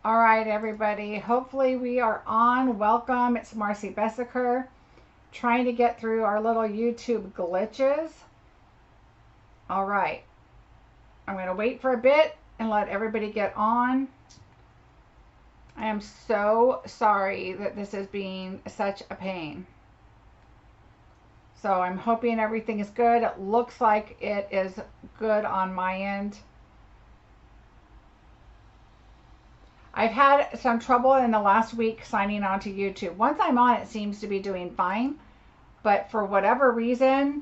All right, everybody. Hopefully we are on. Welcome. It's Marcie Besecker, trying to get through our little YouTube glitches. All right. I'm going to wait for a bit and let everybody get on. I am so sorry that this is being such a pain. So I'm hoping everything is good. It looks like it is good on my end. I've had some trouble in the last week signing on to YouTube. Once I'm on, it seems to be doing fine. But for whatever reason,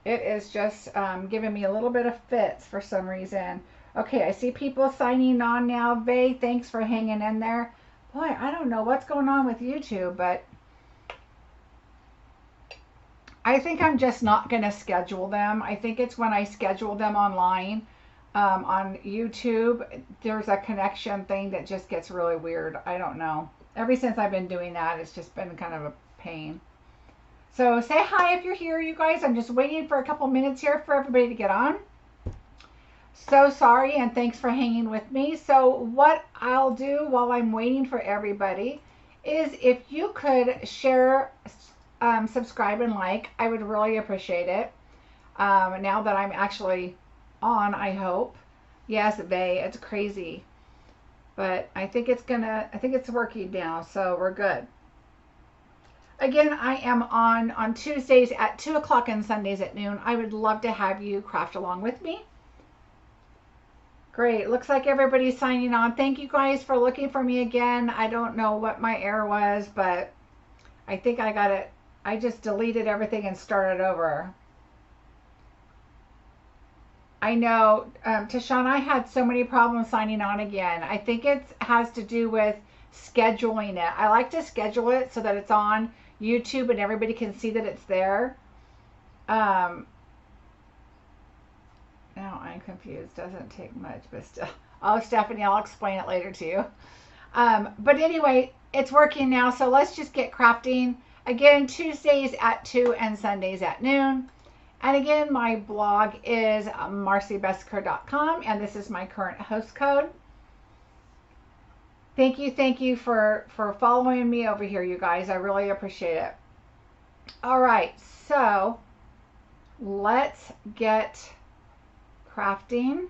it is just giving me a little bit of fits for some reason. Okay, I see people signing on now. Vay, thanks for hanging in there. Boy, I don't know what's going on with YouTube, but I think I'm just not going to schedule them. I think it's when I schedule them online. On YouTube, there's a connection thing that just gets really weird. I don't know. Ever since I've been doing that, it's just been kind of a pain. So say hi if you're here, you guys. I'm just waiting for a couple minutes here for everybody to get on. So sorry, and thanks for hanging with me. So what I'll do while I'm waiting for everybody is if you could share, subscribe, and like, I would really appreciate it. Now that I'm actually on, I hope. Yes, it's crazy. But I think it's working now, so we're good. Again, I am on Tuesdays at 2 o'clock and Sundays at noon. I would love to have you craft along with me. Great. Looks like everybody's signing on. Thank you guys for looking for me again. I don't know what my error was, but I think I got it. I just deleted everything and started over. I know, Tashawn, I had so many problems signing on again. I think it has to do with scheduling it. I like to schedule it so that it's on YouTube and everybody can see that it's there. Now I'm confused. Doesn't take much, but still. Oh, Stephanie, I'll explain it later to you. But anyway, it's working now, so let's just get crafting. Again, Tuesdays at 2 and Sundays at noon. And again, my blog is marciebesecker.com, and this is my current host code. Thank you for following me over here, you guys. I really appreciate it. All right, so let's get crafting.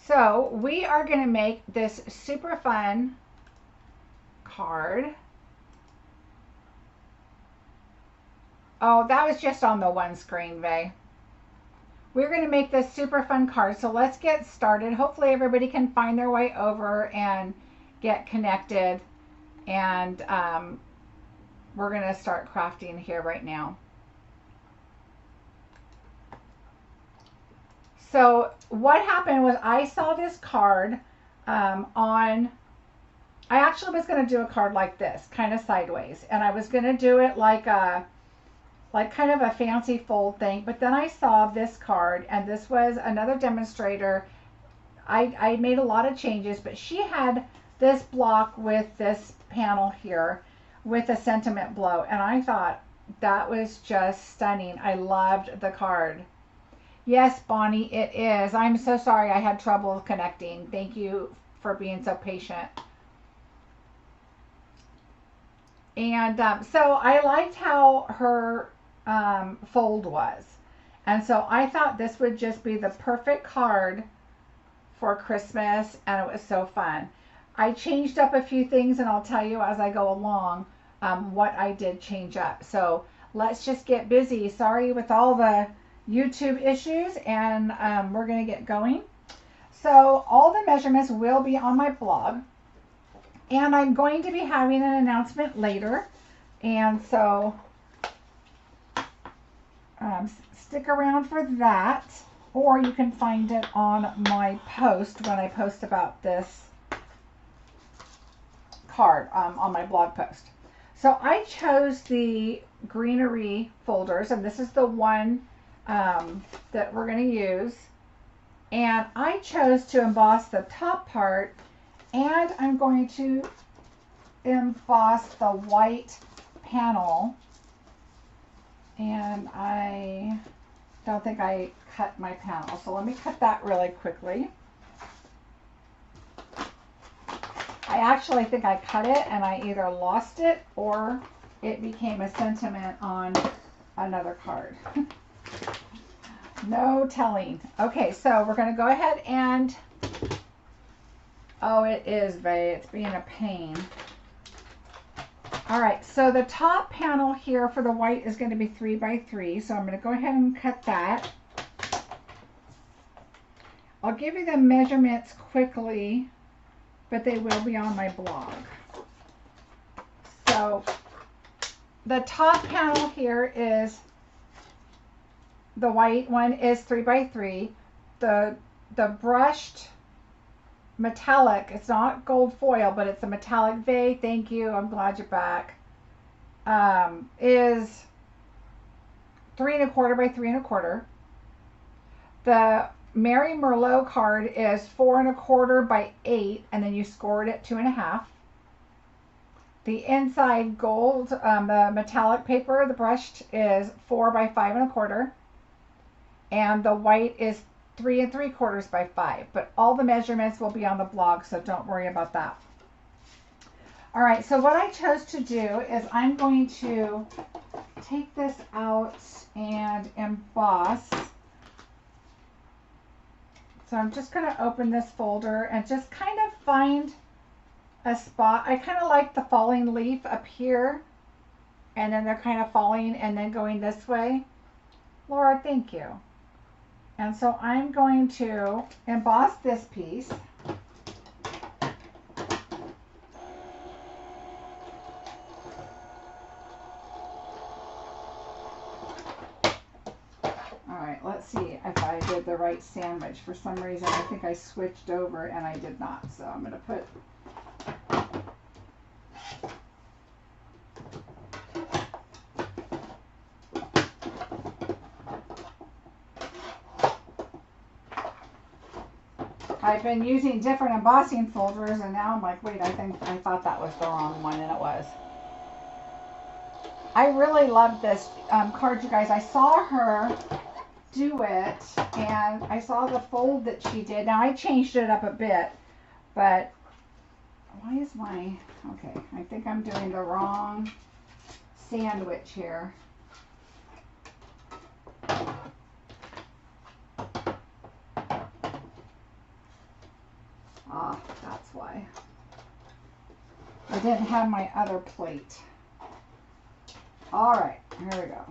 So we are going to make this super fun card. Oh, that was just on the one screen, Vay. We're going to make this super fun card. So let's get started. Hopefully everybody can find their way over and get connected. And we're going to start crafting here right now. So what happened was I saw this card I actually was going to do a card like this, kind of sideways. And I was going to do it like kind of a fancy fold thing, but then I saw this card, and this was another demonstrator. I made a lot of changes, but she had this block with this panel here with a sentiment blow, and I thought that was just stunning. I loved the card. Yes, Bonnie, it is. I'm so sorry I had trouble connecting. Thank you for being so patient. And so I liked how her fold was, and so I thought this would just be the perfect card for Christmas, and it was so fun. I changed up a few things, and I'll tell you as I go along what I did change up. So let's just get busy. Sorry with all the YouTube issues, and we're going to get going. So all the measurements will be on my blog, and I'm going to be having an announcement later, and so stick around for that, or you can find it on my post when I post about this card on my blog post. So I chose the greenery folders, and this is the one that we're going to use, and I chose to emboss the top part, and I'm going to emboss the white panel. And I don't think I cut my panel, so let me cut that really quickly. I actually think I cut it and I either lost it or it became a sentiment on another card. No telling. Okay, so we're going to go ahead and, oh, it is, babe. It's being a pain. All right, so the top panel here for the white is going to be 3 by 3, so I'm going to go ahead and cut that. I'll give you the measurements quickly, but they will be on my blog. So the top panel here is, the white one is 3 by 3. The brushed metallic, it's not gold foil, but it's a metallic vase. Thank you, I'm glad you're back. Is 3 1/4 by 3 1/4. The Mary Merlot card is 4 1/4 by 8, and then you scored it 2 1/2. The inside gold, the metallic paper, the brushed, is 4 by 5 1/4, and the white is 3 3/4 by 5. But all the measurements will be on the blog, so don't worry about that. All right, so what I chose to do is I'm going to take this out and emboss. So I'm just going to open this folder and just kind of find a spot. I kind of like the falling leaf up here, and then they're kind of falling and then going this way. Laura, thank you. And so I'm going to emboss this piece. All right, let's see if I did the right sandwich. For some reason, I think I switched over and I did not. So I'm going to put I've been using different embossing folders, and now I'm like, wait, I thought that was the wrong one, and it was. I really love this card, you guys. I saw her do it, and I saw the fold that she did. Now, I changed it up a bit, but why is my, okay, I think I'm doing the wrong sandwich here. Ah, that's why. I didn't have my other plate. All right, here we go.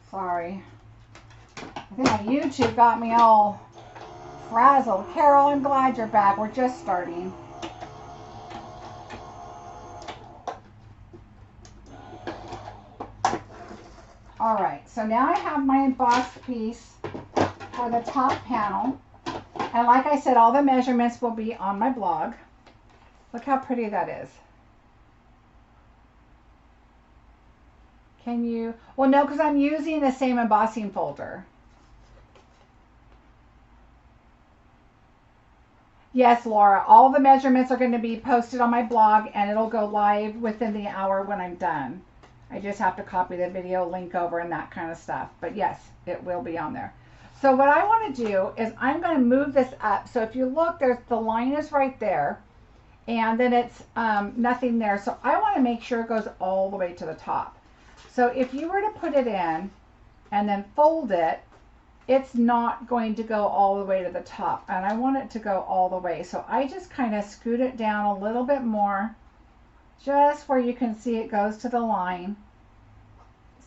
Sorry. I think my YouTube got me all frazzled. Carol, I'm glad you're back. We're just starting. All right, so now I have my embossed piece for the top panel. And like I said, all the measurements will be on my blog. Look how pretty that is. Can you? Well, no, because I'm using the same embossing folder. Yes, Laura, all the measurements are going to be posted on my blog, and it'll go live within the hour when I'm done. I just have to copy the video link over and that kind of stuff. But yes, it will be on there. So what I want to do is I'm going to move this up. So if you look, there's the line is right there, and then it's nothing there. So I want to make sure it goes all the way to the top. So if you were to put it in and then fold it, it's not going to go all the way to the top, and I want it to go all the way. So I just kind of scoot it down a little bit more, just where you can see it goes to the line,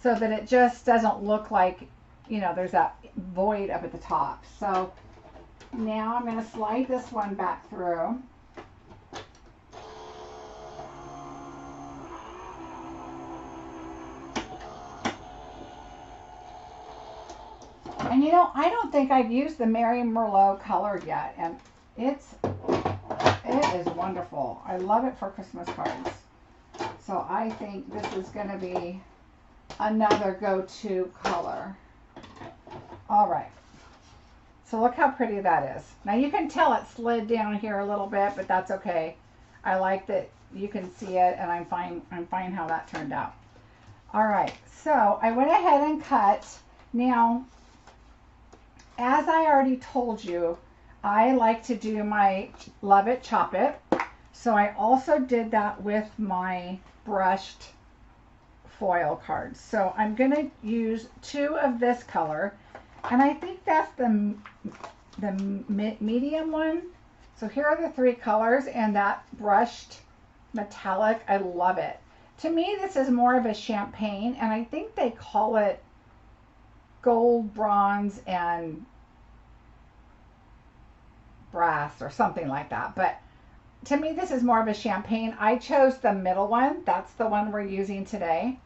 so that it just doesn't look like, you know, there's that void up at the top. So now I'm going to slide this one back through. And you know, I don't think I've used the Mary Merlot color yet, and it is wonderful. I love it for Christmas cards. So I think this is going to be another go-to color. All right. So look how pretty that is. Now you can tell it slid down here a little bit, but that's okay. I like that you can see it, and I'm fine how that turned out. All right. So I went ahead and cut. Now, as I already told you, I like to do my love it, chop it. So I also did that with my brushed foil cards. So I'm going to use 2 of this color, and I think that's the medium one. So here are the 3 colors, and that brushed metallic, I love it. To me, this is more of a champagne, and I think they call it gold, bronze, and brass or something like that. But to me, this is more of a champagne. I chose the middle one. That's the one we're using today.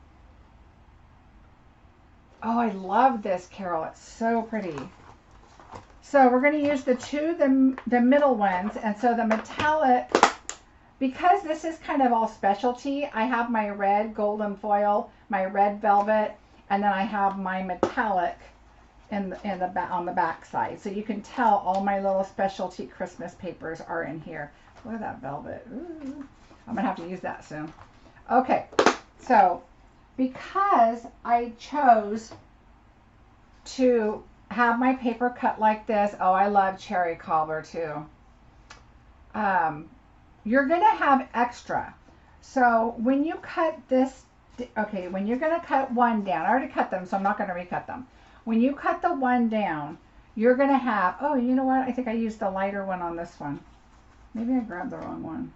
Oh, I love this, Carol. It's so pretty. So we're going to use the middle ones. And so the metallic, because this is kind of all specialty, I have my red golden foil, my red velvet, and then I have my metallic on the back side. So you can tell all my little specialty Christmas papers are in here. Look at that velvet. Ooh, I'm going to have to use that soon. Okay, so because I chose to have my paper cut like this, oh, I love cherry cobbler too. You're going to have extra. So when you cut this, okay, when you're going to cut one down, I already cut them, so I'm not going to recut them. When you cut the one down, you're going to have, oh, you know what? I think I used the lighter one on this one. Maybe I grabbed the wrong one.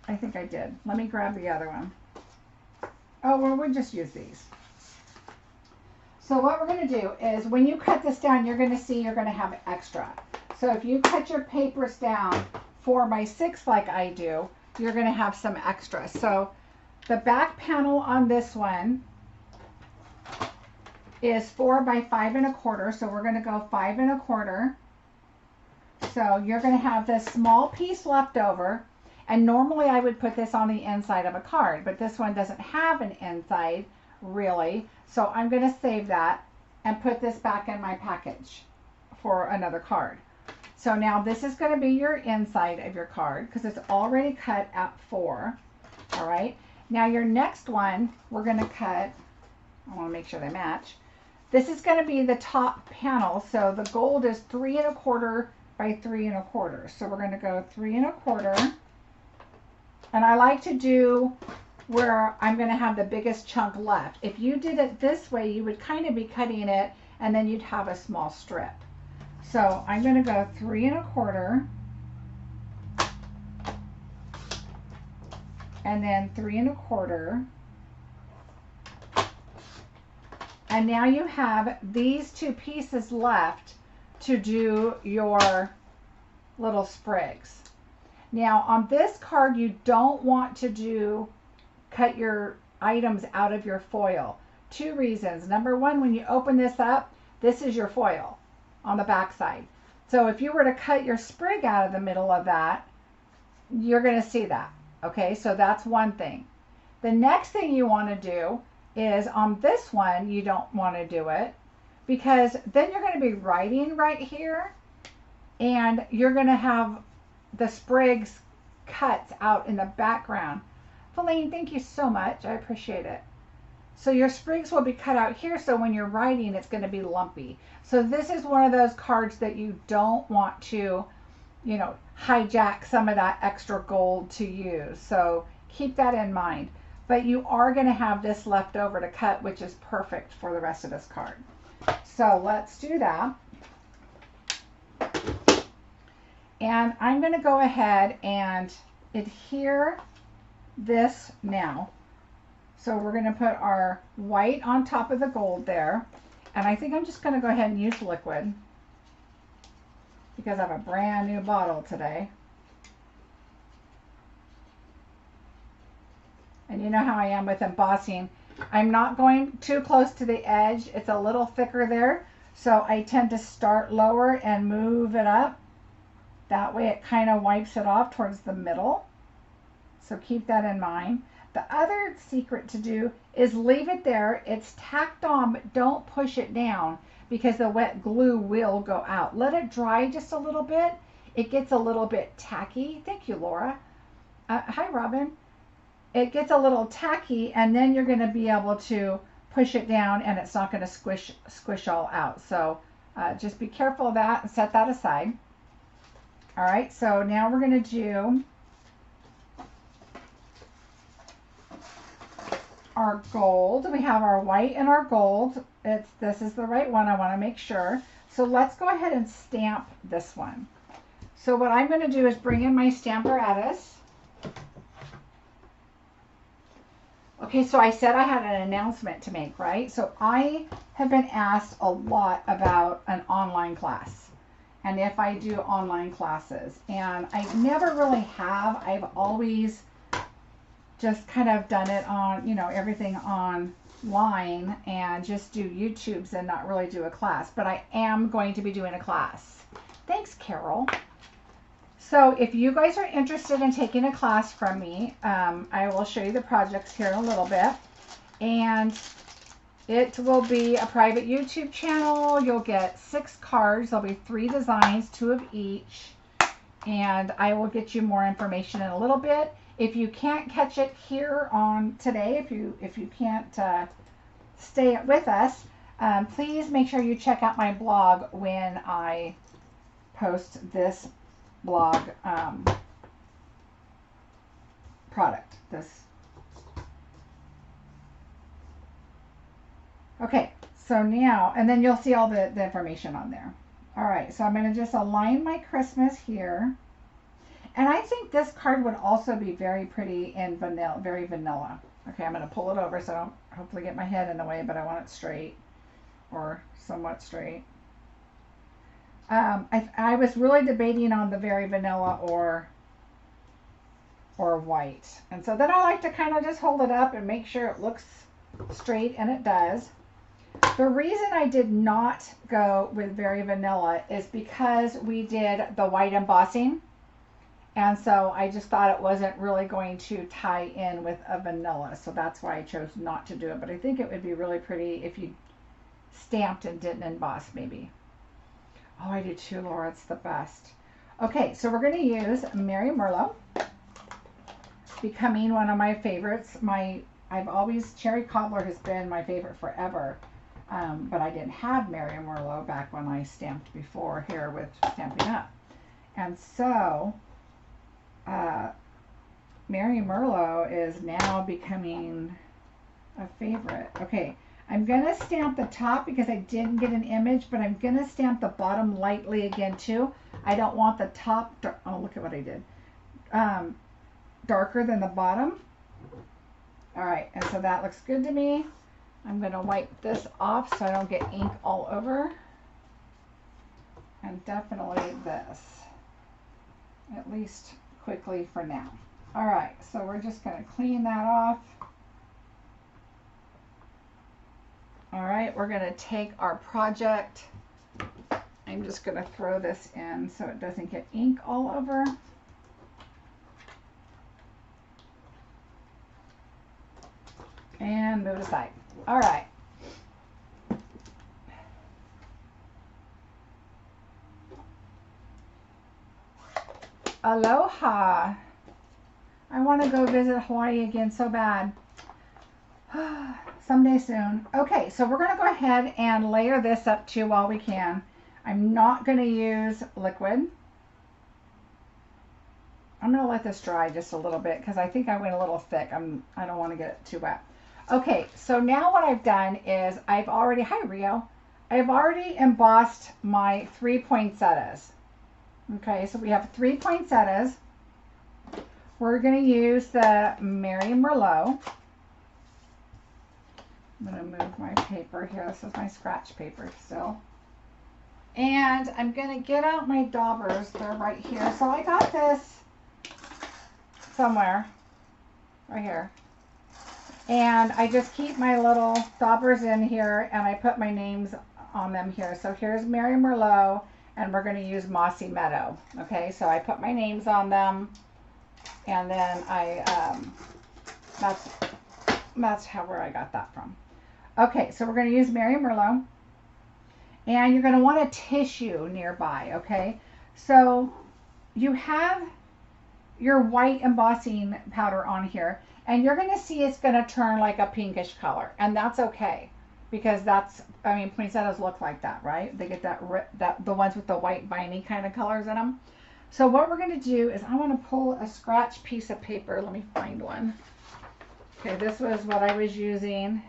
I think I did. Let me grab the other one. Oh, well, we'll just use these. So what we're going to do is when you cut this down, you're going to see you're going to have extra. So if you cut your papers down 4x6 like I do, you're going to have some extra. So the back panel on this one is 4 by 5 1/4. So we're going to go 5 1/4. So you're going to have this small piece left over. And normally I would put this on the inside of a card, but this one doesn't have an inside really. So I'm going to save that and put this back in my package for another card. So now this is going to be your inside of your card because it's already cut at 4. All right. Now your next one, we're going to cut, I want to make sure they match. This is going to be the top panel. So the gold is 3 1/4 by 3 1/4. So we're going to go 3 1/4. And I like to do where I'm going to have the biggest chunk left. If you did it this way, you would kind of be cutting it and then you'd have a small strip. So I'm going to go 3 1/4 and then 3 1/4. And now you have these 2 pieces left to do your little sprigs. Now on this card, you don't want to cut your items out of your foil. 2 reasons. Number one, when you open this up, this is your foil on the back side. So if you were to cut your sprig out of the middle of that, you're going to see that. Okay, so that's one thing. The next thing you want to do is on this one, you don't want to do it because then you're going to be writing right here and you're going to have the sprigs cuts out in the background. Feline, thank you so much. I appreciate it. So your sprigs will be cut out here, so when you're writing, it's going to be lumpy. So this is one of those cards that you don't want to, you know, hijack some of that extra gold to use. So keep that in mind. But you are going to have this left over to cut, which is perfect for the rest of this card. So let's do that. And I'm going to go ahead and adhere this now. So we're going to put our white on top of the gold there. And I think I'm just going to go ahead and use liquid because I have a brand new bottle today. And you know how I am with embossing. I'm not going too close to the edge. It's a little thicker there. So I tend to start lower and move it up. That way it kind of wipes it off towards the middle. So keep that in mind. The other secret to do is leave it there. It's tacked on, but don't push it down because the wet glue will go out. Let it dry just a little bit. It gets a little bit tacky. Thank you, Laura. Hi, Robin. It gets a little tacky, and then you're going to be able to push it down, and it's not going to squish all out. So just be careful of that and set that aside. All right, so now we're going to do our gold. We have our white and our gold. This is the right one. I want to make sure. So let's go ahead and stamp this one. So what I'm going to do is bring in my Stamparatus. Okay, so I said I had an announcement to make, right? So I have been asked a lot about an online class and if I do online classes. And I never really have. I've always just kind of done it on, you know, everything online and just do YouTubes and not really do a class. But I am going to be doing a class. Thanks, Carol. So if you guys are interested in taking a class from me, I will show you the projects here in a little bit. And it will be a private YouTube channel. You'll get 6 cards. There'll be 3 designs, 2 of each. And I will get you more information in a little bit. If you can't catch it here on today, if you can't stay with us, please make sure you check out my blog when I post this blog product. Okay, so now, and then you'll see all the information on there. All right, so I'm going to just align my Christmas here. And I think this card would also be very pretty in vanilla, very vanilla. Okay, I'm going to pull it over so I don't hopefully get my head in the way, but I want it straight or somewhat straight. I was really debating on the very vanilla or white. And so then I like to kind of just hold it up and make sure it looks straight, and it does. The reason I did not go with very vanilla is because we did the white embossing. And so I just thought it wasn't really going to tie in with a vanilla. So that's why I chose not to do it. But I think it would be really pretty if you stamped and didn't emboss maybe. Oh, I do too, Laura. It's the best. Okay, so we're going to use Merry Merlot. Becoming one of my favorites. Cherry Cobbler has been my favorite forever. But I didn't have Merry Merlot back when I stamped before here with Stampin' Up. And so Merry Merlot is now becoming a favorite. Okay, I'm going to stamp the top because I didn't get an image, but I'm going to stamp the bottom lightly again too. I don't want the top, oh, look at what I did, darker than the bottom. All right, and so that looks good to me. I'm going to wipe this off so I don't get ink all over. And definitely this, at least quickly for now. All right, so we're just going to clean that off. All right, we're going to take our project. I'm just going to throw this in so it doesn't get ink all over. And move aside. All right. Aloha. I want to go visit Hawaii again so bad. Someday soon. Okay, so we're going to go ahead and layer this up too while we can. I'm not going to use liquid. I'm going to let this dry just a little bit because I think I went a little thick. I don't want to get it too wet. Okay, so now what I've done is hi Rio, I've already embossed my 3 poinsettias. Okay, so we have 3 poinsettias. We're going to use the Merry Merlot. I'm going to move my paper here. This is my scratch paper still. And I'm going to get out my daubers. They're right here. So I got this somewhere, right here. And I just keep my little daubers in here and I put my names on them here. So here's Merry Merlot and we're going to use Mossy Meadow. Okay, so I put my names on them and then that's where I got that from. Okay, so we're going to use Merry Merlot and you're going to want a tissue nearby. Okay, so you have your white embossing powder on here. And you're going to see it's going to turn like a pinkish color. And that's okay. Because poinsettias look like that, right? They get the ones with the white viney kind of colors in them. So what we're going to do is I want to pull a scratch piece of paper. Let me find one. Okay, this was what I was using.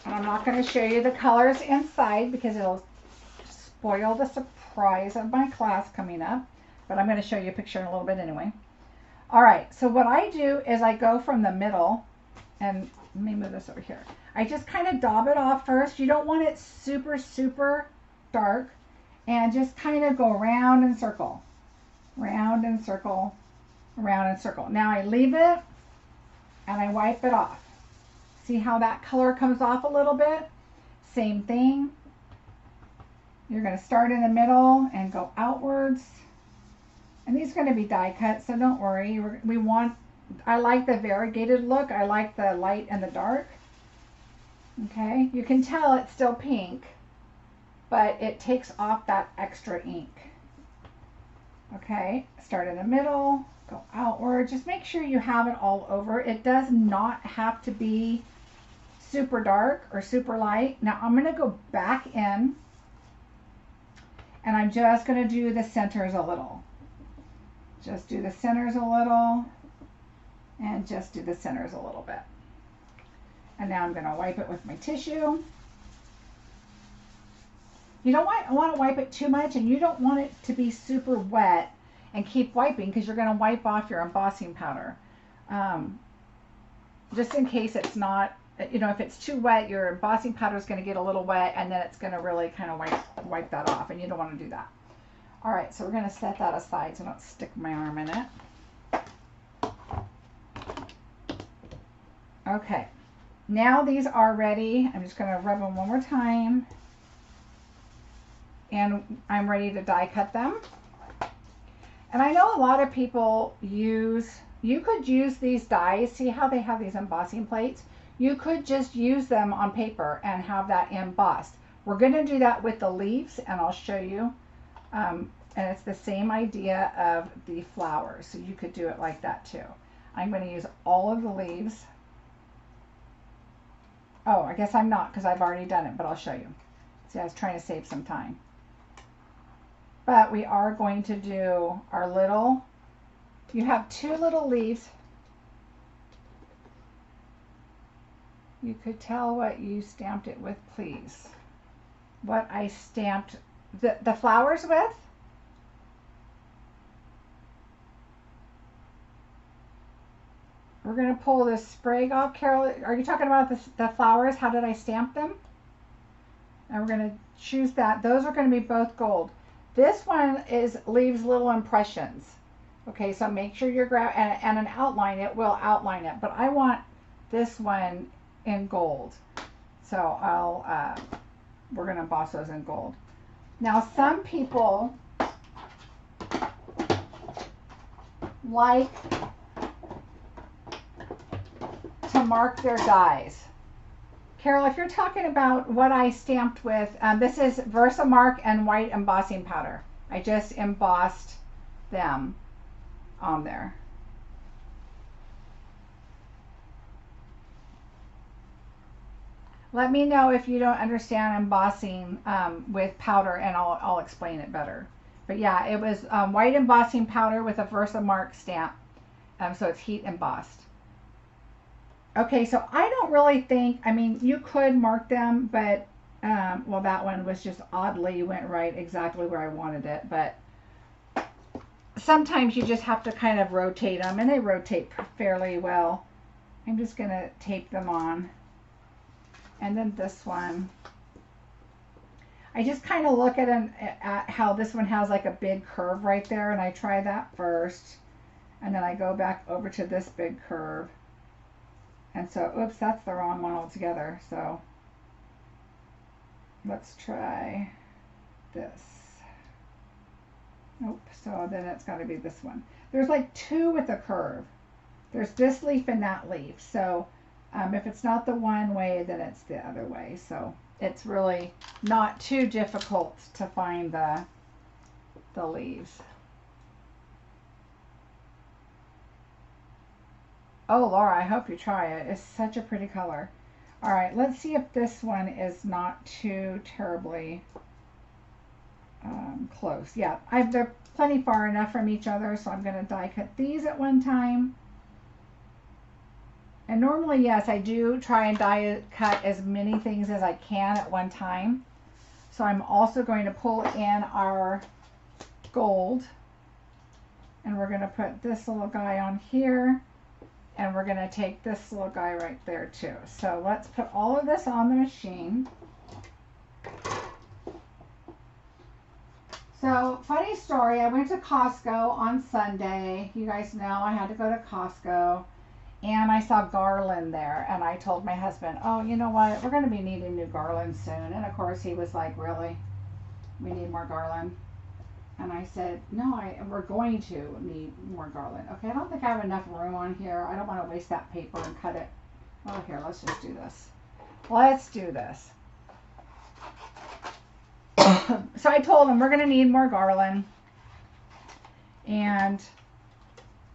And I'm not going to show you the colors inside because it'll spoil the surprise of my class coming up. But I'm going to show you a picture in a little bit anyway. All right, so what I do is I go from the middle, and let me move this over here. I just kind of daub it off first. You don't want it super, super dark. And just kind of go round and circle, round and circle, round and circle. Now I leave it and I wipe it off. See how that color comes off a little bit? Same thing. You're going to start in the middle and go outwards. And these are going to be die cut, so don't worry. I like the variegated look. I like the light and the dark. Okay, you can tell it's still pink, but it takes off that extra ink. Okay, start in the middle, go outward. Just make sure you have it all over. It does not have to be super dark or super light. Now I'm going to go back in and I'm just going to do the centers a little. Just do the centers a little and just do the centers a little bit. And now I'm going to wipe it with my tissue. You don't want to wipe it too much, and you don't want it to be super wet and keep wiping because you're going to wipe off your embossing powder. Just in case it's not, if it's too wet, your embossing powder is going to get a little wet and then it's going to really kind of wipe that off, and you don't want to do that. All right, so we're going to set that aside so I don't stick my arm in it. Okay, now these are ready. I'm just going to rub them one more time. And I'm ready to die cut them. And I know a lot of people you could use these dies. See how they have these embossing plates? You could just use them on paper and have that embossed. We're going to do that with the leaves, and I'll show you. And it's the same idea of the flowers. So you could do it like that too. I'm going to use all of the leaves. Oh, I guess I'm not because I've already done it, but I'll show you. See, I was trying to save some time. But we are going to do our little, you have two little leaves. You could tell what you stamped it with, please. What I stamped the flowers with. We're going to pull this sprig off. Carol, are you talking about the flowers? How did I stamp them? And we're going to choose that. Those are going to be both gold. This one leaves little impressions. Okay, so make sure you're and an outline. It will outline it, but I want this one in gold. So we're going to emboss those in gold. Now, some people like to mark their dies. Carol, if you're talking about what I stamped with, this is Versamark and white embossing powder. I just embossed them on there. Let me know if you don't understand embossing with powder, and I'll explain it better. But yeah, it was white embossing powder with a Versamark stamp, so it's heat embossed. Okay, so I don't really think, I mean, you could mark them, but, well, that one was just oddly went right exactly where I wanted it, but sometimes you just have to kind of rotate them, and they rotate fairly well. I'm just going to tape them on. And then this one, I just kind of look at how this one has like a big curve right there, and I try that first, and then I go back over to this big curve. And so, oops, that's the wrong one altogether. So let's try this. Nope, so then it's got to be this one. There's like two with a curve. There's this leaf and that leaf. So if it's not the one way, then it's the other way. So it's really not too difficult to find the leaves. Oh, Laura, I hope you try it. It's such a pretty color. All right, let's see if this one is not too terribly... close. Yeah, they're plenty far enough from each other, so I'm going to die cut these at one time. And normally, yes, I do try and die cut as many things as I can at one time. So I'm also going to pull in our gold, and we're going to put this little guy on here, and we're going to take this little guy right there too. So let's put all of this on the machine. So, funny story, I went to Costco on Sunday. You guys know I had to go to Costco, and I saw garland there, and I told my husband, oh, you know what, we're going to be needing new garland soon. And of course he was like, really? We need more garland? And I said, no, we're going to need more garland. Okay, I don't think I have enough room on here. I don't want to waste that paper and cut it. Oh, here, let's just do this. Let's do this. So I told him we're going to need more garland,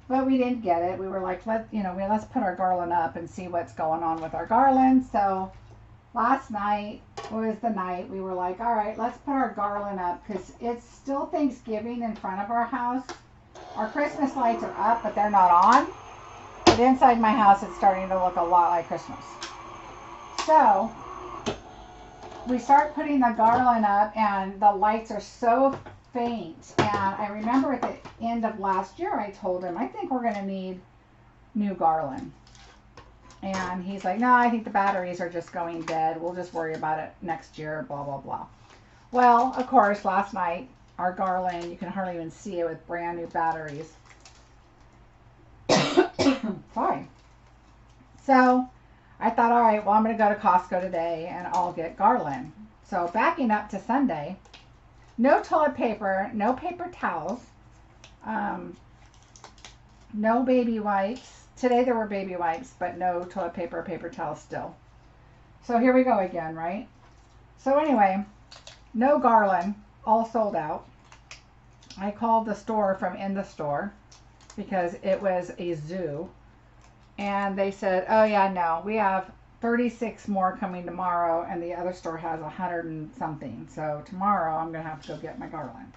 but we didn't get it. We were like, let's put our garland up and see what's going on with our garland. So last night was the night we were like, all right, let's put our garland up because it's still Thanksgiving in front of our house. Our Christmas lights are up, but they're not on. But inside my house, it's starting to look a lot like Christmas. So we start putting the garland up, and the lights are so faint. And I remember at the end of last year, I told him, I think we're going to need new garland. And he's like, no, I think the batteries are just going dead. We'll just worry about it next year, blah, blah, blah. Well, of course, last night, our garland, you can hardly even see it with brand new batteries. Sorry. So I thought, all right, well, I'm going to go to Costco today and I'll get garland. So backing up to Sunday, no toilet paper, no paper towels, no baby wipes. Today there were baby wipes, but no toilet paper or paper towels still. So here we go again, right? So anyway, no garland, all sold out. I called the store from in the store because it was a zoo. And they said, oh yeah, no, we have 36 more coming tomorrow, and the other store has 100 and something. So tomorrow I'm going to have to go get my garland.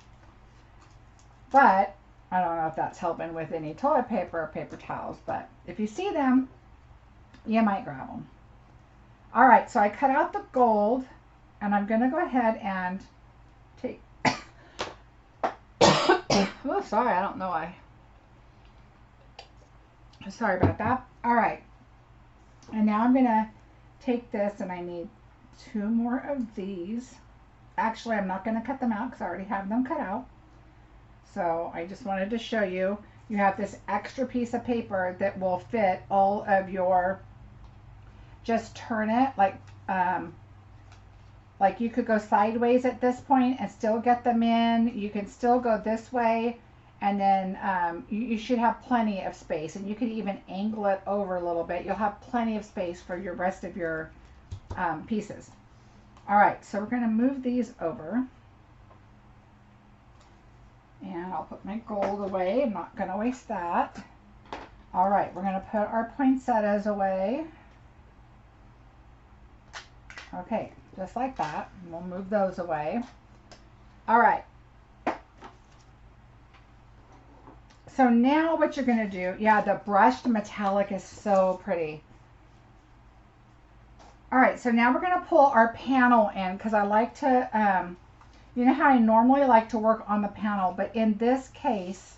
But I don't know if that's helping with any toilet paper or paper towels, but if you see them, you might grab them. All right, so I cut out the gold, and I'm going to go ahead and take... Oh, sorry, I don't know why. Sorry about that. All right, and now I'm going to take this, and I need 2 more of these. Actually, I'm not going to cut them out because I already have them cut out. So I just wanted to show you, you have this extra piece of paper that will fit all of your, just turn it like you could go sideways at this point and still get them in. You can still go this way, and then you should have plenty of space, and you could even angle it over a little bit. You'll have plenty of space for your rest of your pieces. All right, so we're going to move these over. And I'll put my gold away. I'm not going to waste that. All right, we're going to put our poinsettias away. Okay, just like that. And we'll move those away. All right. So now what you're going to do, yeah, the brushed metallic is so pretty. All right, so now we're going to pull our panel in because I like to... you know how I normally like to work on the panel, but in this case,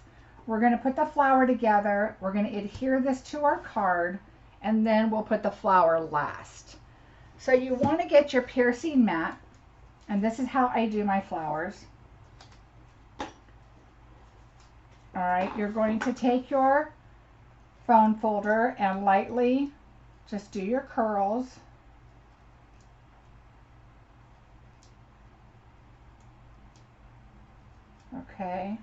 we're going to put the flower together, we're going to adhere this to our card, and then we'll put the flower last. So you want to get your piercing mat, and this is how I do my flowers. All right, you're going to take your phone folder and lightly just do your curls. Okay.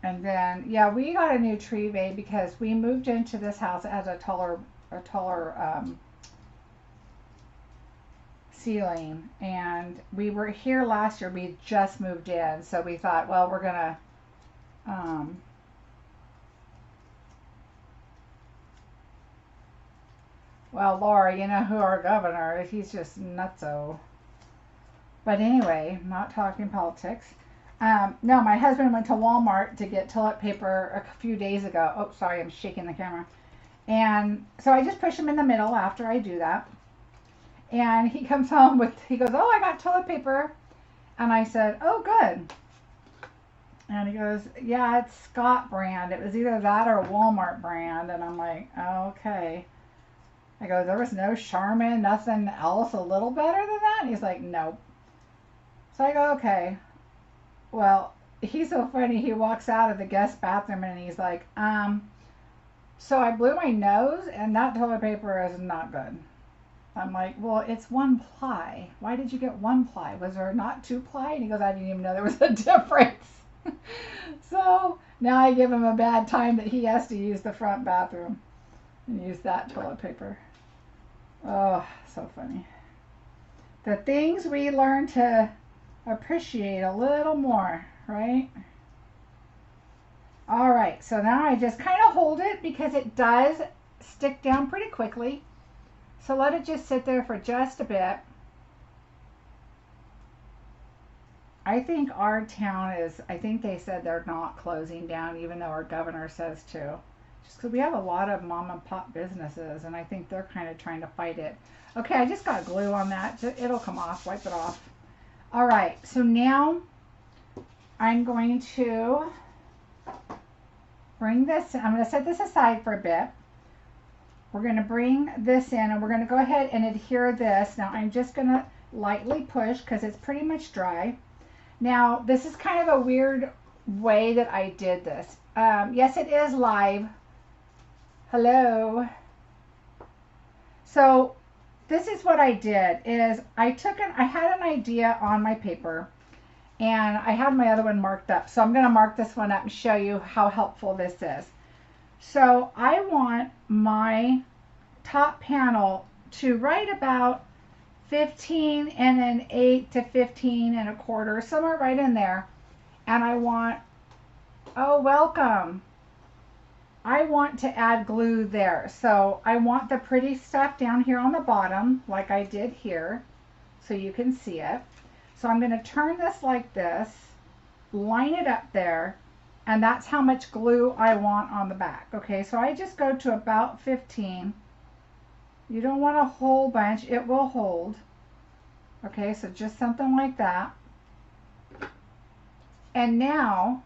And then, yeah, we got a new tree vase because we moved into this house. It has a taller ceiling. And we were here last year. We just moved in. So we thought, well, we're going to, well, Laura, you know who our governor is. He's just nutso. But anyway, not talking politics. No, my husband went to Walmart to get toilet paper a few days ago. Oh, sorry, I'm shaking the camera. And so I just push him in the middle after I do that. And he comes home he goes, oh, I got toilet paper. And I said, oh, good. And he goes, yeah, it's Scott brand. It was either that or Walmart brand. And I'm like, oh, okay. I go, there was no Charmin, nothing else a little better than that? And he's like, nope. So I go, okay. Well, he's so funny. He walks out of the guest bathroom and he's like, so I blew my nose and that toilet paper is not good. I'm like, well, it's 1 ply. Why did you get 1 ply? Was there not 2 ply? And he goes, I didn't even know there was a difference. So now I give him a bad time that he has to use the front bathroom and use that toilet paper. Oh, so funny. The things we learn to appreciate a little more, right? All right, so now I just kind of hold it because it does stick down pretty quickly. So let it just sit there for just a bit. I think our town is, I think they said they're not closing down, even though our governor says to. Just because we have a lot of mom and pop businesses, and I think they're kind of trying to fight it. Okay, I just got glue on that. It'll come off. Wipe it off. All right, so now I'm going to bring this, I'm going to set this aside for a bit. We're going to bring this in and we're going to go ahead and adhere this. Now I'm just going to lightly push because it's pretty much dry. Now this is kind of a weird way that I did this. Yes, it is live. Hello. So this is what I did is I had an idea on my paper and I had my other one marked up. So I'm going to mark this one up and show you how helpful this is. So I want my top panel to right about 15 and an 8 to 15 and a quarter, somewhere right in there. And I want, oh, welcome. I want to add glue there. So I want the pretty stuff down here on the bottom, like I did here, so you can see it. So I'm going to turn this like this, line it up there, and that's how much glue I want on the back. Okay, so I just go to about 15. You don't want a whole bunch, it will hold. Okay, so just something like that. And now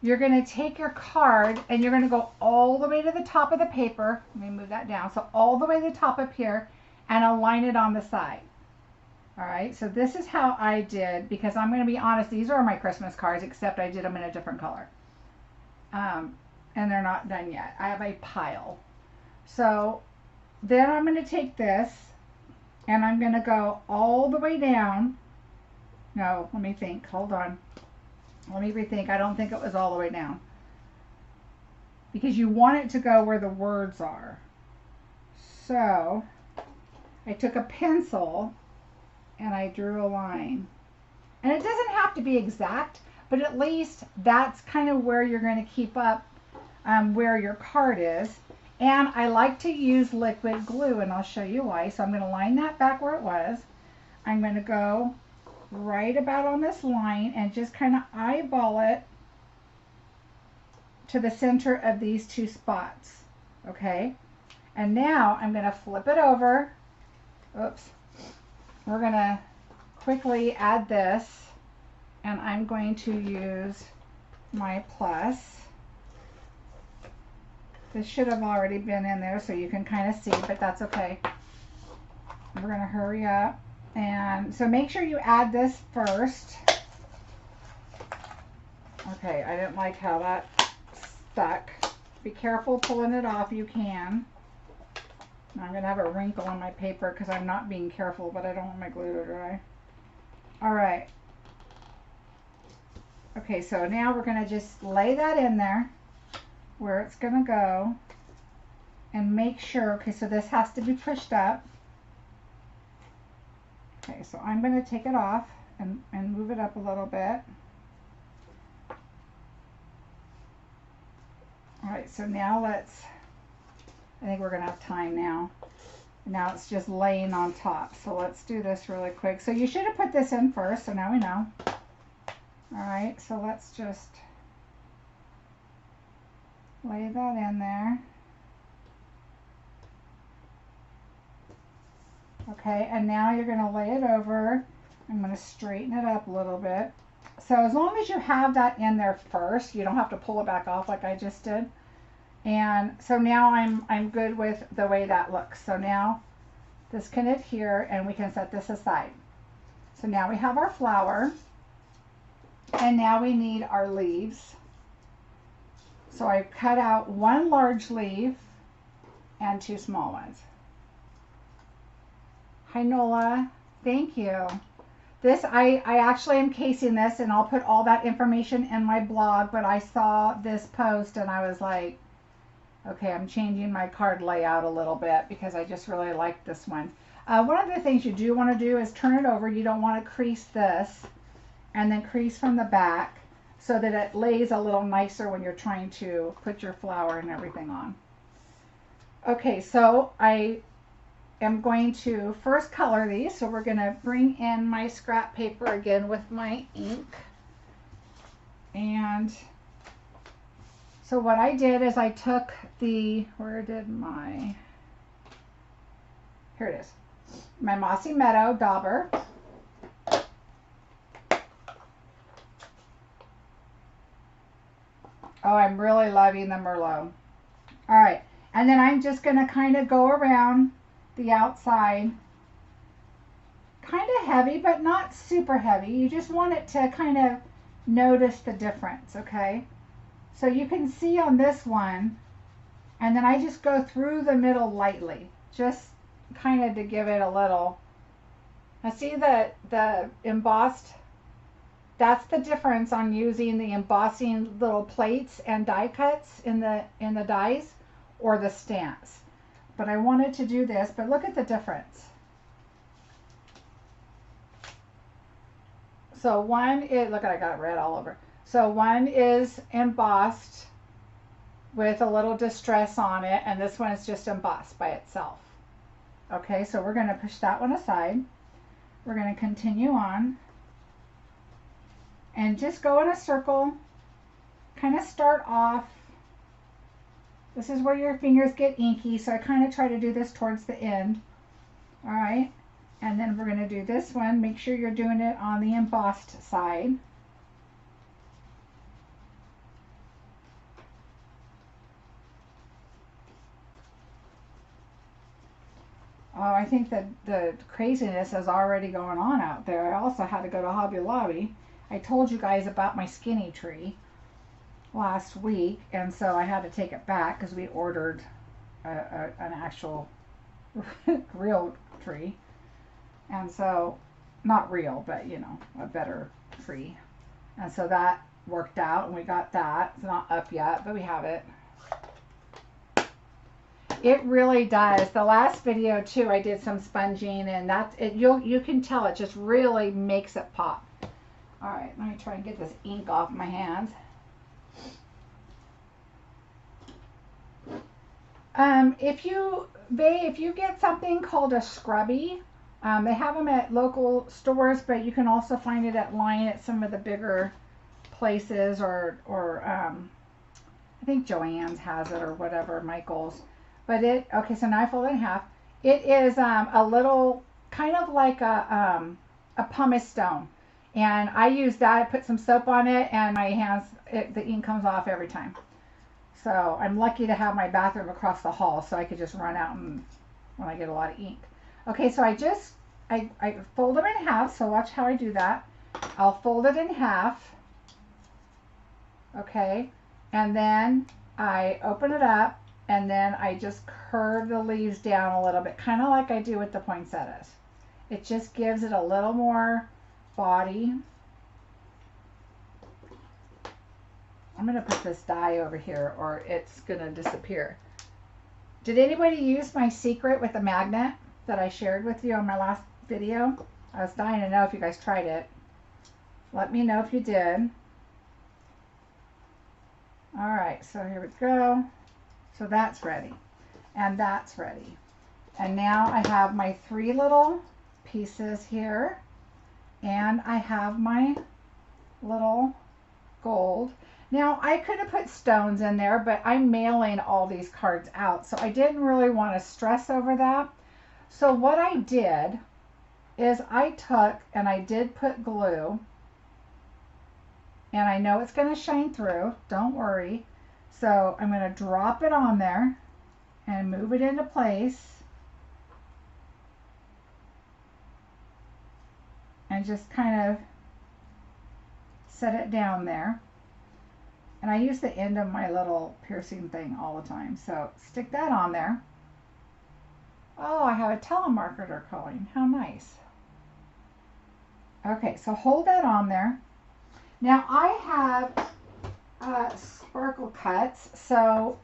you're going to take your card and you're going to go all the way to the top of the paper. Let me move that down. So all the way to the top up here and align it on the side. All right, so this is how I did, because I'm going to be honest, these are my Christmas cards, except I did them in a different color. And they're not done yet. I have a pile. So then I'm going to take this and I'm going to go all the way down. No, let me think. Hold on. Let me rethink. I don't think it was all the way down. Because you want it to go where the words are. So I took a pencil and I drew a line. And it doesn't have to be exact, but at least that's kind of where you're going to keep up where your card is. And I like to use liquid glue, and I'll show you why. So I'm going to line that back where it was. I'm going to go right about on this line and just kind of eyeball it to the center of these two spots. Okay? And now I'm going to flip it over. Oops. We're going to quickly add this, and I'm going to use my plus. This should have already been in there so you can kind of see, but that's okay. We're going to hurry up. And so make sure you add this first. Okay, I didn't like how that stuck. Be careful pulling it off, you can. I'm going to have a wrinkle on my paper because I'm not being careful, but I don't want my glue to dry. All right. Okay, so now we're going to just lay that in there where it's going to go and make sure, okay, so this has to be pushed up. Okay, so I'm going to take it off and move it up a little bit. All right, so now let's, I think we're going to have time now. Now it's just laying on top. So let's do this really quick. So you should have put this in first, so now we know. All right, so let's just lay that in there. Okay, and now you're going to lay it over. I'm going to straighten it up a little bit. So as long as you have that in there first, you don't have to pull it back off like I just did. And so now I'm good with the way that looks. So now this can adhere and we can set this aside. So now we have our flower, and now we need our leaves. So I've cut out one large leaf and two small ones. Hi Nola, thank you. This, I actually am casing this, and I'll put all that information in my blog, but I saw this post and I was like, okay, I'm changing my card layout a little bit because I just really like this one. One of the things you do want to do is turn it over. You don't want to crease this and then crease from the back so that it lays a little nicer when you're trying to put your flower and everything on. Okay, so I am going to first color these. So we're going to bring in my scrap paper again with my ink. And so what I did is I took the, here it is, my Mossy Meadow dauber. Oh, I'm really loving the Merlot. All right, and then I'm just going to kind of go around the outside, kind of heavy, but not super heavy. You just want it to kind of notice the difference, okay? So you can see on this one, and then I just go through the middle lightly, just kind of to give it a little. Now see the embossed, that's the difference on using the embossing little plates and die cuts in the dies or the stamps. But I wanted to do this, but look at the difference. So one is, look, I got red all over. So one is embossed with a little distress on it, and this one is just embossed by itself. Okay, so we're going to push that one aside. We're going to continue on and just go in a circle, kind of start off. This is where your fingers get inky, so I kind of try to do this towards the end. All right, and then we're going to do this one. Make sure you're doing it on the embossed side. Oh, I think that the craziness is already going on out there. I also had to go to Hobby Lobby. I told you guys about my skinny tree last week, and so I had to take it back because we ordered an actual real tree. And so, not real, but you know, a better tree. And so that worked out, and we got that. It's not up yet, but we have it. It really does. The last video too, I did some sponging, and that's it. You can tell it just really makes it pop. All right, let me try and get this ink off my hands. If you get something called a scrubby, they have them at local stores, but you can also find it online at some of the bigger places, or I think Joann's has it or whatever, Michael's. But okay, so now I fold it in half. It is a little, kind of like a pumice stone. And I use that, I put some soap on it, and my hands, the ink comes off every time. So I'm lucky to have my bathroom across the hall, so I could just run out and when I get a lot of ink. Okay, so I fold them in half, so watch how I do that. I'll fold it in half, okay, and then I open it up, and then I just curve the leaves down a little bit, kind of like I do with the poinsettias. It just gives it a little more body. I'm going to put this die over here or it's going to disappear. Did anybody use my secret with the magnet that I shared with you on my last video? I was dying to know if you guys tried it. Let me know if you did. Alright, so here we go. So that's ready. And that's ready. And now I have my 3 little pieces here, and I have my little gold. Now I could have put stones in there, but I'm mailing all these cards out, so I didn't really want to stress over that. So what I did is I took and I did put glue, and I know it's going to shine through, don't worry. So I'm going to drop it on there and move it into place, and just kind of set it down there. And I use the end of my little piercing thing all the time. So stick that on there. Oh, I have a telemarketer calling. How nice. Okay, so hold that on there. Now I have sparkle cuts, so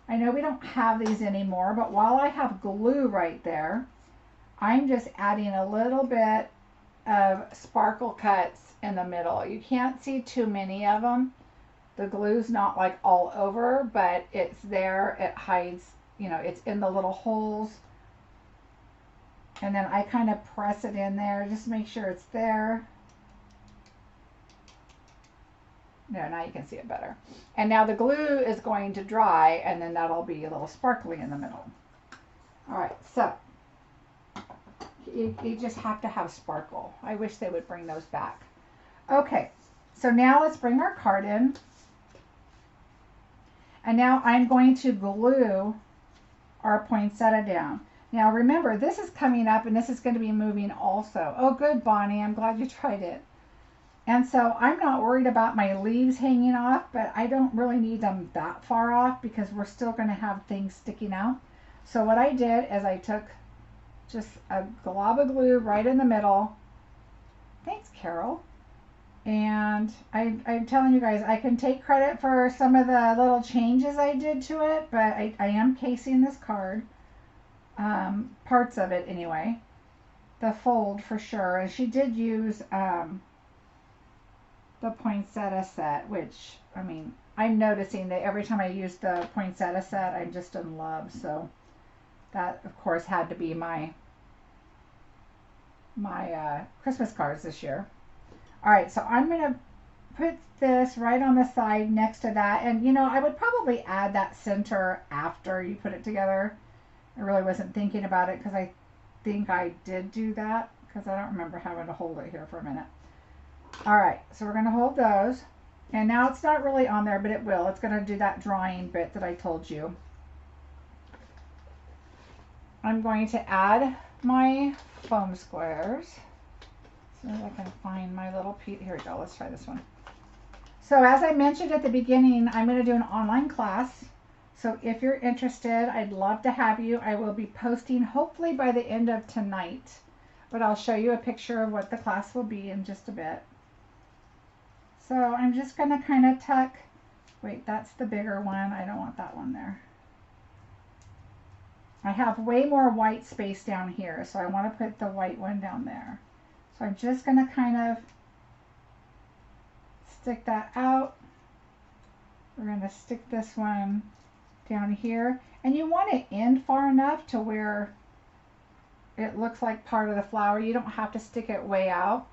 I know we don't have these anymore, but while I have glue right there, I'm just adding a little bit of sparkle cuts in the middle. You can't see too many of them. The glue's not like all over, but it's there. It hides, you know, it's in the little holes. And then I kind of press it in there, just make sure it's there. No, now you can see it better. And now the glue is going to dry, and then that'll be a little sparkly in the middle. All right, so you just have to have sparkle. I wish they would bring those back. Okay, so now let's bring our card in. And now I'm going to glue our poinsettia down. Now remember, this is coming up and this is going to be moving also. Oh, good, Bonnie. I'm glad you tried it. And so I'm not worried about my leaves hanging off, but I don't really need them that far off because we're still going to have things sticking out. So what I did is I took just a glob of glue right in the middle. Thanks, Carol. And I'm telling you guys, I can take credit for some of the little changes I did to it, but I am casing this card. Parts of it anyway. The fold for sure. And she did use the poinsettia set, which, I mean, I'm noticing that every time I use the poinsettia set, I'm just in love. So that, of course, had to be my Christmas cards this year. All right, so I'm going to put this right on the side next to that. And, you know, I would probably add that center after you put it together. I really wasn't thinking about it because I think I did do that because I don't remember having to hold it here for a minute. All right, so we're going to hold those. And now it's not really on there, but it will. It's going to do that drawing bit that I told you. I'm going to add my foam squares. So I can find my little piece. Here we go. Let's try this one. So as I mentioned at the beginning, I'm going to do an online class. So if you're interested, I'd love to have you. I will be posting hopefully by the end of tonight, but I'll show you a picture of what the class will be in just a bit. So I'm just going to kind of tuck. Wait, that's the bigger one. I don't want that one there. I have way more white space down here, so I want to put the white one down there. So I'm just going to kind of stick that out. We're going to stick this one down here. And you want it in far enough to where it looks like part of the flower. You don't have to stick it way out.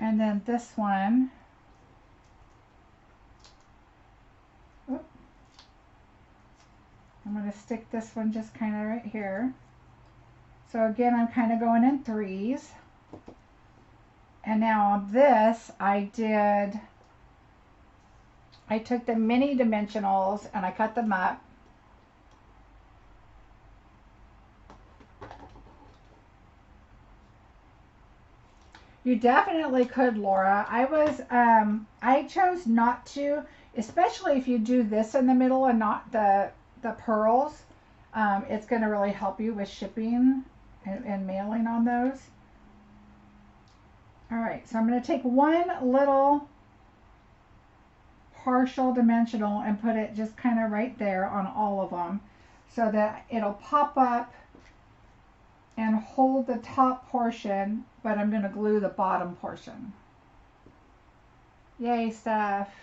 And then this one, I'm going to stick this one just kind of right here. So again, I'm kind of going in threes. And now on this, I took the mini dimensionals and I cut them up. You definitely could, Laura. I chose not to, especially if you do this in the middle and not the pearls. It's going to really help you with shipping and mailing on those. All right, so I'm going to take one little partial dimensional and put it just kind of right there on all of them so that it'll pop up and hold the top portion, but I'm going to glue the bottom portion. Yay, Steph.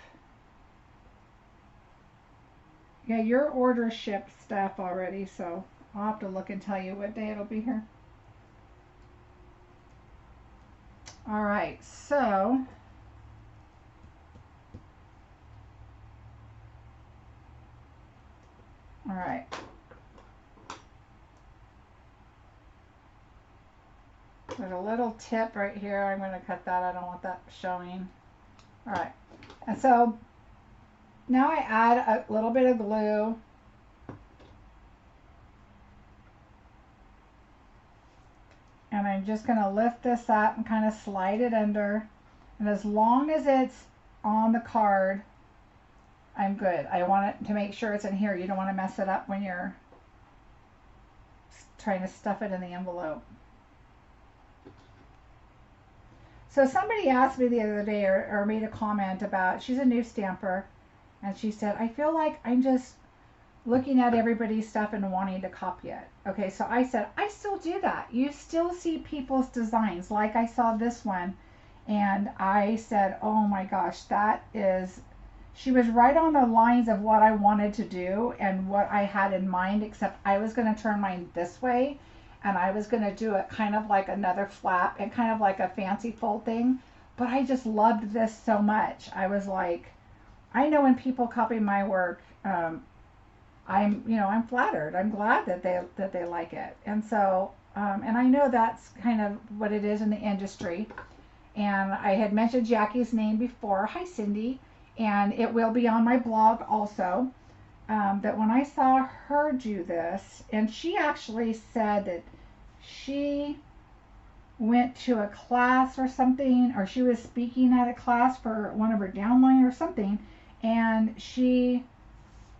Yeah, your order shipped, Steph, already, so I'll have to look and tell you what day it'll be here. All right, so all right. There's a little tip right here. I'm going to cut that. I don't want that showing. All right. And so now I add a little bit of glue. And I'm just going to lift this up and kind of slide it under. And as long as it's on the card, I'm good. I want it to make sure it's in here. You don't want to mess it up when you're trying to stuff it in the envelope. So somebody asked me the other day or made a comment about, she's a new stamper, and she said, I feel like I'm just looking at everybody's stuff and wanting to copy it. Okay, so I said, I still do that. You still see people's designs. Like I saw this one, and I said, oh my gosh, that is, she was right on the lines of what I wanted to do and what I had in mind, except I was going to turn mine this way. And I was going to do it kind of like another flap and kind of like a fancy fold thing. But I just loved this so much. I was like, I know when people copy my work, I'm flattered. I'm glad that they like it. And so, and I know that's kind of what it is in the industry. And I had mentioned Jackie's name before. Hi, Cindy. And it will be on my blog also. That when I saw her do this, and she actually said that she went to a class or something, or she was speaking at a class for one of her downline or something, and she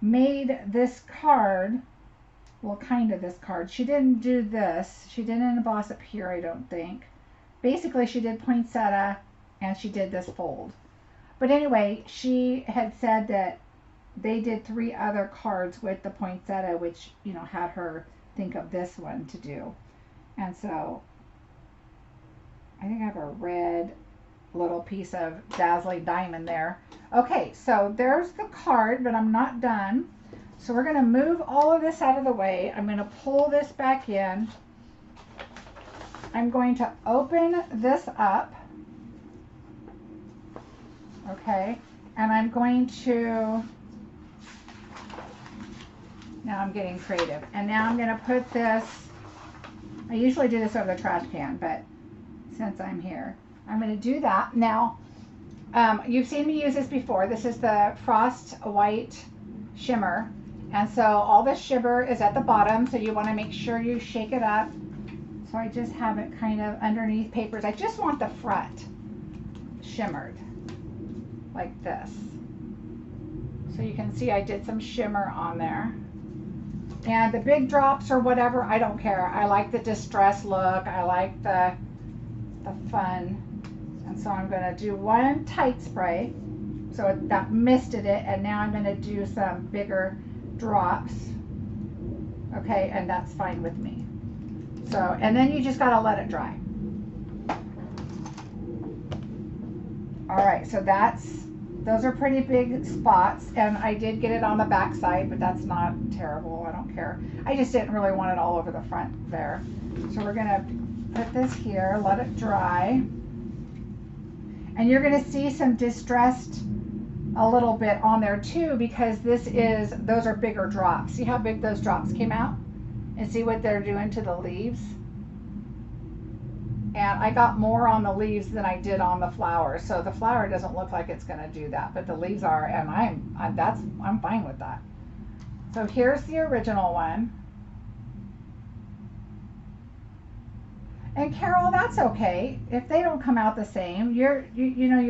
made this card, well, kind of this card. She didn't do this. She didn't emboss up here, I don't think. Basically, she did poinsettia, and she did this fold. But anyway, she had said that they did 3 other cards with the poinsettia, which, had her think of this one to do. And so I think I have a red little piece of dazzling diamond there. Okay, so there's the card, but I'm not done. So we're going to move all of this out of the way. I'm going to pull this back in. I'm going to open this up. Okay, and I'm going to, now I'm getting creative. And now I'm going to put this, I usually do this over the trash can, but since I'm here, I'm going to do that. Now, you've seen me use this before. This is the Frost White Shimmer. And so all the shimmer is at the bottom, so you want to make sure you shake it up. So I just have it kind of underneath papers. I just want the front shimmered like this. So you can see I did some shimmer on there. And the big drops or whatever, I don't care. I like the distress look. I like the fun. And so I'm going to do one tight spray. So that misted it. And now I'm going to do some bigger drops. Okay, and that's fine with me. So, and then you just got to let it dry. All right, so those are pretty big spots, and I did get it on the back side, but that's not terrible. I don't care. I just didn't really want it all over the front there. So we're gonna put this here, let it dry. And you're gonna see some distressed a little bit on there too, because those are bigger drops. See how big those drops came out? And see what they're doing to the leaves? And I got more on the leaves than I did on the flower. So the flower doesn't look like it's going to do that, but the leaves are, and I'm fine with that. So here's the original one. And Carol, that's okay. If they don't come out the same, you're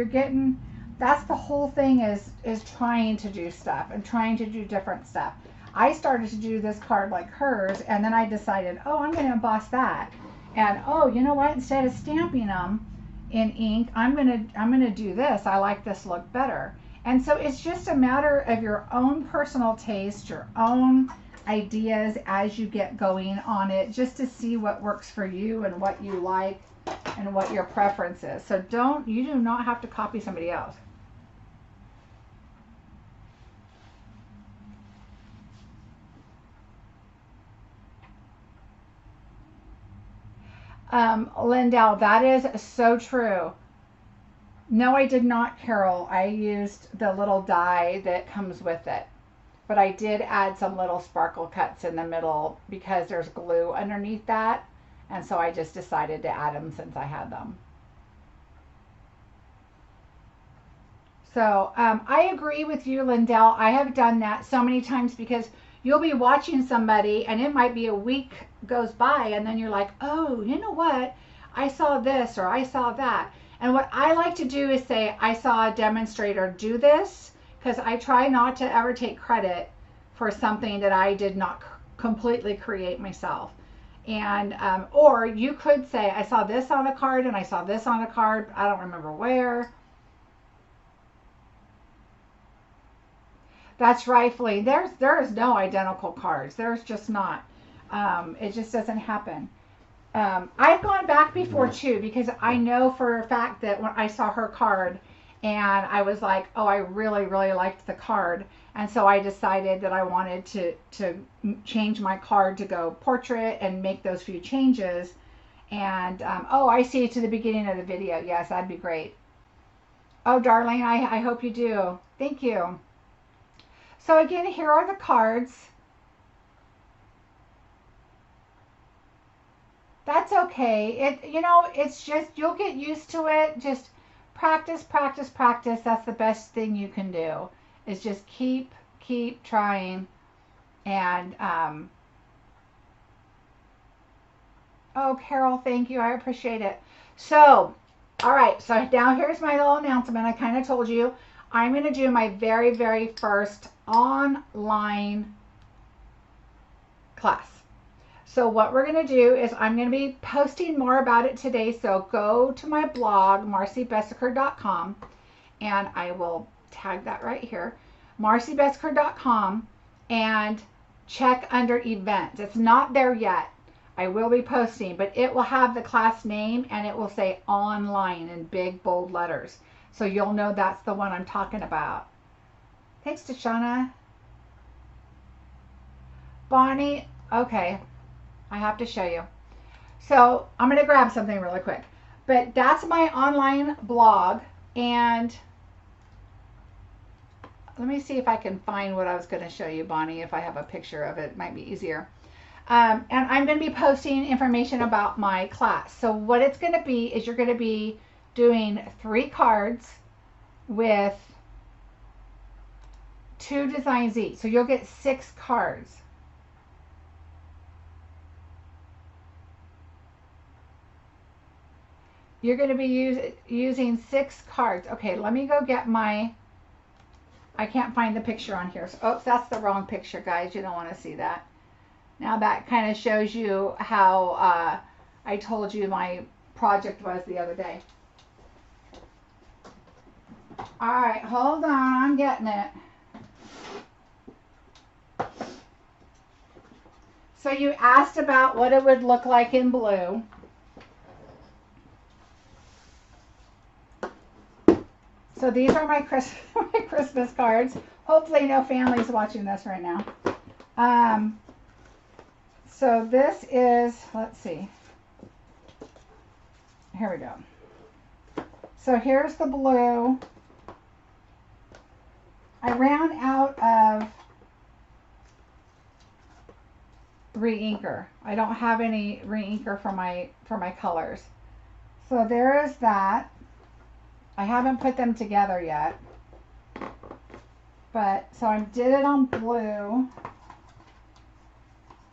getting, that's the whole thing is trying to do stuff and trying to do different stuff. I started to do this card like hers, and then I decided, oh, I'm going to emboss that. And oh, you know what? Instead of stamping them in ink, I'm gonna do this. I like this look better. And so it's just a matter of your own personal taste, your own ideas as you get going on it, just to see what works for you and what you like and what your preference is. So you do not have to copy somebody else. Lindell, that is so true. No, I did not, Carol. I used the little die that comes with it. But I did add some little sparkle cuts in the middle because there's glue underneath that. And so I just decided to add them since I had them. So I agree with you, Lindell. I have done that so many times because you'll be watching somebody and it might be a week goes by and then you're like, oh, you know what? I saw this or I saw that. And what I like to do is say, I saw a demonstrator do this, because I try not to ever take credit for something that I did not completely create myself. And or you could say, I saw this on a card and I saw this on a card. I don't remember where. That's rightfully. There is no identical cards. There's just not. It just doesn't happen. I've gone back before too because I know for a fact that when I saw her card and I was like, oh, I really, really liked the card. And so I decided that I wanted to change my card to go portrait and make those few changes. And, oh, I see to the beginning of the video. Yes, that'd be great. Oh, darling, I hope you do. Thank you. So again, here are the cards. That's okay. It's just, you'll get used to it. Just practice, practice, practice. That's the best thing you can do, is just keep trying. And, oh, Carol, thank you. I appreciate it. So, all right. So now here's my little announcement. I kind of told you I'm going to do my very, very first online class. So what we're going to do is I'm going to be posting more about it today. So go to my blog, marciebesecker.com, and I will tag that right here, marciebesecker.com, and check under events. It's not there yet. I will be posting, but it will have the class name and it will say online in big bold letters. So you'll know that's the one I'm talking about. Thanks, Tashana. Bonnie, okay. I have to show you. So I'm going to grab something really quick. But that's my online blog. And let me see if I can find what I was going to show you, Bonnie. If I have a picture of it, it might be easier. And I'm going to be posting information about my class. So what it's going to be is you're going to be doing 3 cards with 2 designs each. So you'll get 6 cards. You're going to be using 6 cards. Okay, let me go get my, I can't find the picture on here. So, oops, that's the wrong picture, guys. You don't want to see that. Now that kind of shows you how I told you my project was the other day. All right, hold on. I'm getting it. So you asked about what it would look like in blue. So these are my Christmas cards. Hopefully no family's watching this right now. So this is, let's see. Here we go. So here's the blue. I ran out of re-inker. I don't have any re-inker for my colors. So there is that. I haven't put them together yet. But, so I did it on blue.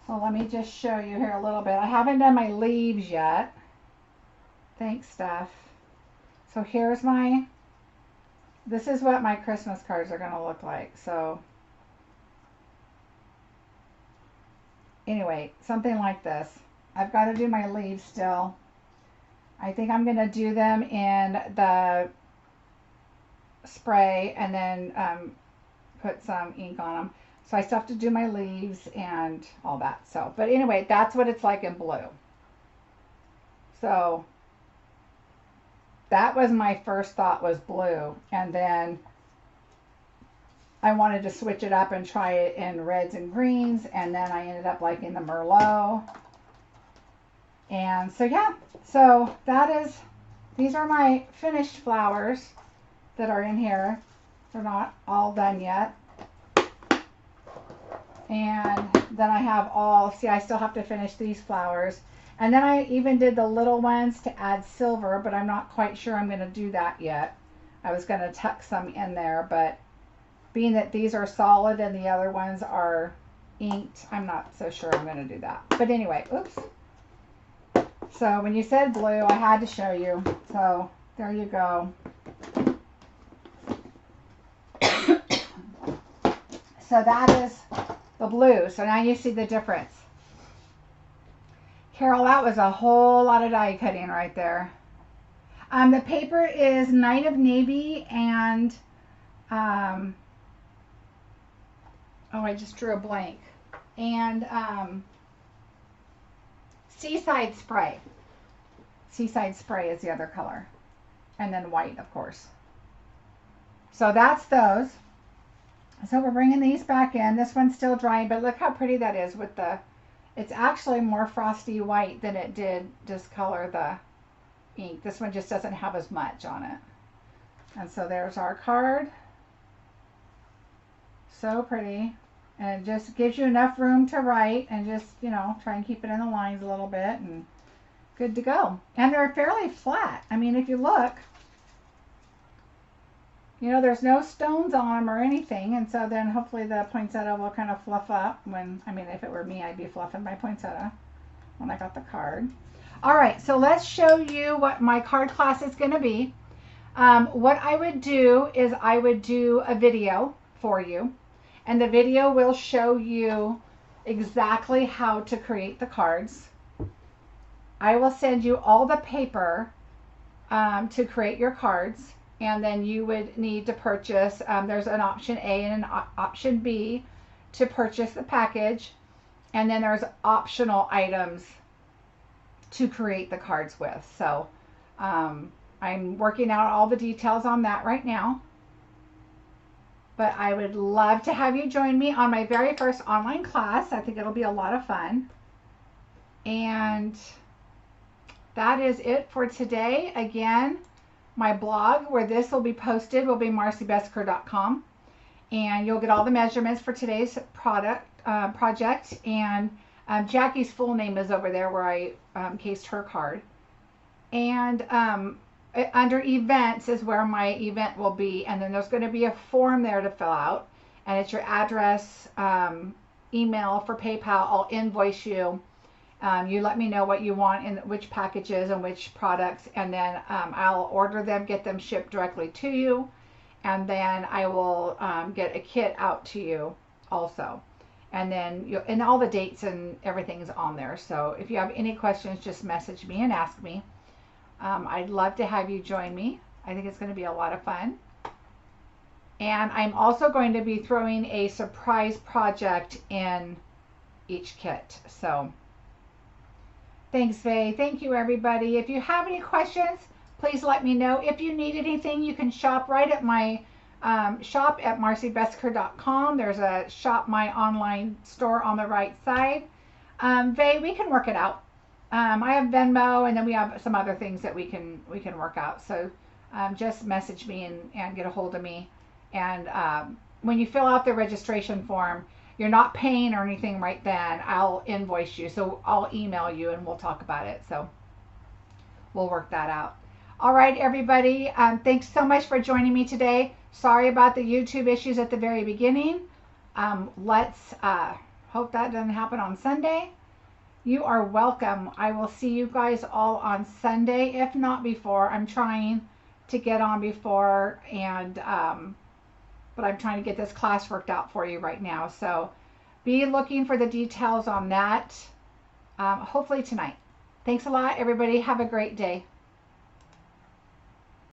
So let me just show you here a little bit. I haven't done my leaves yet. Thanks, Steph. So here's my, this is what my Christmas cards are going to look like. So anyway, something like this. I've got to do my leaves still. I think I'm going to do them in the spray and then put some ink on them. So I still have to do my leaves and all that. So, but anyway, that's what it's like in blue. So that was my first thought, was blue. And then I wanted to switch it up and try it in reds and greens. And then I ended up liking the Merlot. And so yeah, so these are my finished flowers that are in here. They're not all done yet. And then I have see, I still have to finish these flowers. And then I even did the little ones to add silver, but I'm not quite sure I'm going to do that yet. I was going to tuck some in there, but being that these are solid and the other ones are inked, I'm not so sure I'm going to do that. But anyway, oops. So when you said blue, I had to show you. So there you go. So that is the blue. So now you see the difference. Carol, that was a whole lot of die cutting right there. The paper is Night of Navy and, oh, I just drew a blank. And Seaside Spray. Seaside Spray is the other color. And then white, of course. So that's those. So we're bringing these back in. This one's still drying, but look how pretty that is with the, it's actually more frosty white than it did discolor the ink. This one just doesn't have as much on it. And so there's our card. So pretty. And it just gives you enough room to write and just, you know, try and keep it in the lines a little bit and good to go. And they're fairly flat. I mean, if you look, you know, there's no stones on them or anything. And so then hopefully the poinsettia will kind of fluff up when, I mean, if it were me, I'd be fluffing my poinsettia when I got the card. All right, so let's show you what my card class is going to be. What I would do is I would do a video for you. And the video will show you exactly how to create the cards. I will send you all the paper to create your cards. And then you would need to purchase, there's an option A and an option B to purchase the package. And then there's optional items to create the cards with. So I'm working out all the details on that right now. But I would love to have you join me on my very first online class. I think it'll be a lot of fun. And that is it for today. Again, my blog where this will be posted will be marciebesecker.com. And you'll get all the measurements for today's project. And Jackie's full name is over there where I cased her card. And under events is where my event will be. And then there's going to be a form there to fill out. And it's your address, email for PayPal. I'll invoice you. You let me know what you want and which packages and which products. And then I'll order them, get them shipped directly to you. And then I will get a kit out to you also. And then and all the dates and everything is on there. So if you have any questions, just message me and ask me. I'd love to have you join me. I think it's going to be a lot of fun. And I'm also going to be throwing a surprise project in each kit. So thanks, Faye. Thank you, everybody. If you have any questions, please let me know. If you need anything, you can shop right at my shop at marciebesecker.com. There's a shop my online store on the right side. Faye, we can work it out. I have Venmo, and then we have some other things that we can work out. So just message me and get a hold of me. And when you fill out the registration form, you're not paying or anything right then. I'll invoice you. So I'll email you and we'll talk about it. So we'll work that out. All right, everybody. Thanks so much for joining me today. Sorry about the YouTube issues at the very beginning. Let's hope that doesn't happen on Sunday. You are welcome. I will see you guys all on Sunday, if not before. I'm trying to get on before, and but I'm trying to get this class worked out for you right now. So be looking for the details on that, hopefully tonight. Thanks a lot, everybody. Have a great day.